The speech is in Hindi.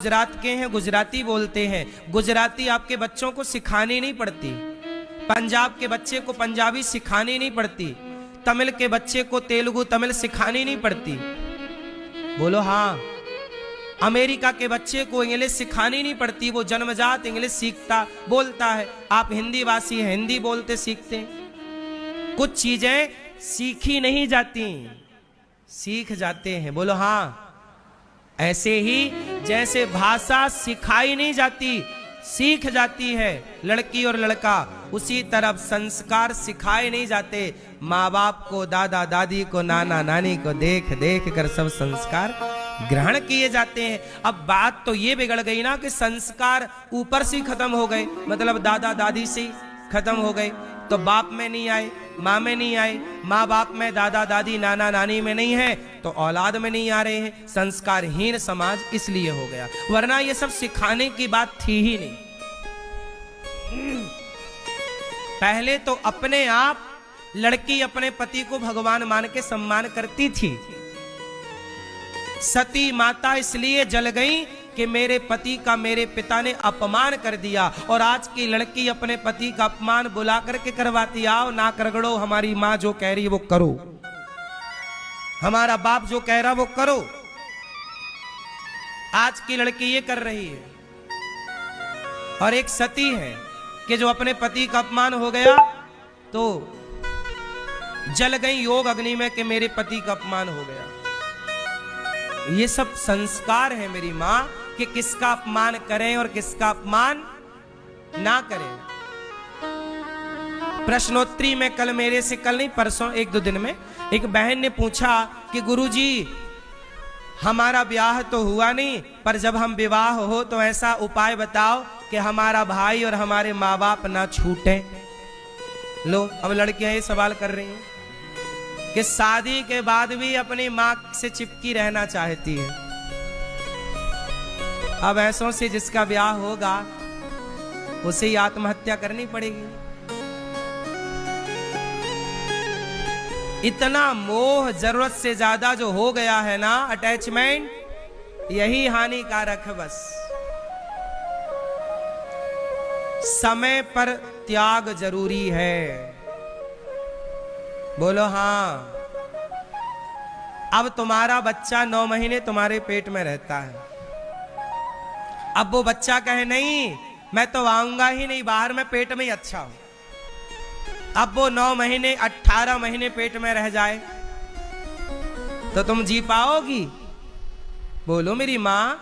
गुजरात के हैं, गुजराती बोलते हैं। गुजराती आपके बच्चों को सिखानी नहीं पड़ती, पंजाब के बच्चे को पंजाबी सिखानी नहीं पड़ती, तमिल के बच्चे को तेलुगु तमिल सिखानी नहीं पड़ती। बोलो हाँ। अमेरिका के बच्चे को इंग्लिश सिखानी नहीं पड़ती, वो जन्मजात इंग्लिश सीखता बोलता है। आप हिंदी वासी हैं, हिंदी बोलते सीखते हैं। कुछ चीजें सीखी नहीं जाती, सीख जाते हैं। बोलो हाँ। ऐसे ही जैसे भाषा सिखाई नहीं जाती, सीख जाती है लड़की और लड़का, उसी तरह संस्कार सिखाए नहीं जाते। माँ बाप को, दादा दादी को, नाना नानी को देख देख कर सब संस्कार ग्रहण किए जाते हैं। अब बात तो ये बिगड़ गई ना कि संस्कार ऊपर से खत्म हो गए, मतलब दादा दादी से खत्म हो गए, तो बाप में नहीं आए, माँ में नहीं आए, माँ बाप में, दादा दादी नाना नानी में नहीं है, तो औलाद में नहीं आ रहे हैं। संस्कारहीन समाज इसलिए हो गया, वरना ये सब सिखाने की बात थी ही नहीं। पहले तो अपने आप लड़की अपने पति को भगवान मान के सम्मान करती थी। सती माता इसलिए जल गई कि मेरे पति का मेरे पिता ने अपमान कर दिया, और आज की लड़की अपने पति का अपमान बुला करके करवाती। आओ नाक रगड़ो, हमारी माँ जो कह रही है वो करो, हमारा बाप जो कह रहा वो करो। आज की लड़की ये कर रही है। और एक सती है कि जो अपने पति का अपमान हो गया तो जल गई योग अग्नि में कि मेरे पति का अपमान हो गया। ये सब संस्कार है मेरी मां कि किसका अपमान करें और किसका अपमान ना करें। प्रश्नोत्तरी में कल मेरे से, कल नहीं परसों, एक दो दिन में एक बहन ने पूछा कि गुरुजी हमारा ब्याह तो हुआ नहीं, पर जब हम विवाह हो तो ऐसा उपाय बताओ कि हमारा भाई और हमारे माँ बाप ना छूटे। लो अब लड़कियां ये सवाल कर रही हैं कि शादी के बाद भी अपनी मां से चिपकी रहना चाहती है। अब ऐसों से जिसका ब्याह होगा उसे ही आत्महत्या करनी पड़ेगी। इतना मोह जरूरत से ज्यादा जो हो गया है ना, अटैचमेंट, यही हानिकारक है। बस समय पर त्याग जरूरी है। बोलो हाँ। अब तुम्हारा बच्चा 9 महीने तुम्हारे पेट में रहता है। अब वो बच्चा कहे नहीं मैं तो आऊंगा ही नहीं बाहर, मैं पेट में ही अच्छा हूं। अब वो 9 महीने 18 महीने पेट में रह जाए तो तुम जी पाओगी? बोलो मेरी मां।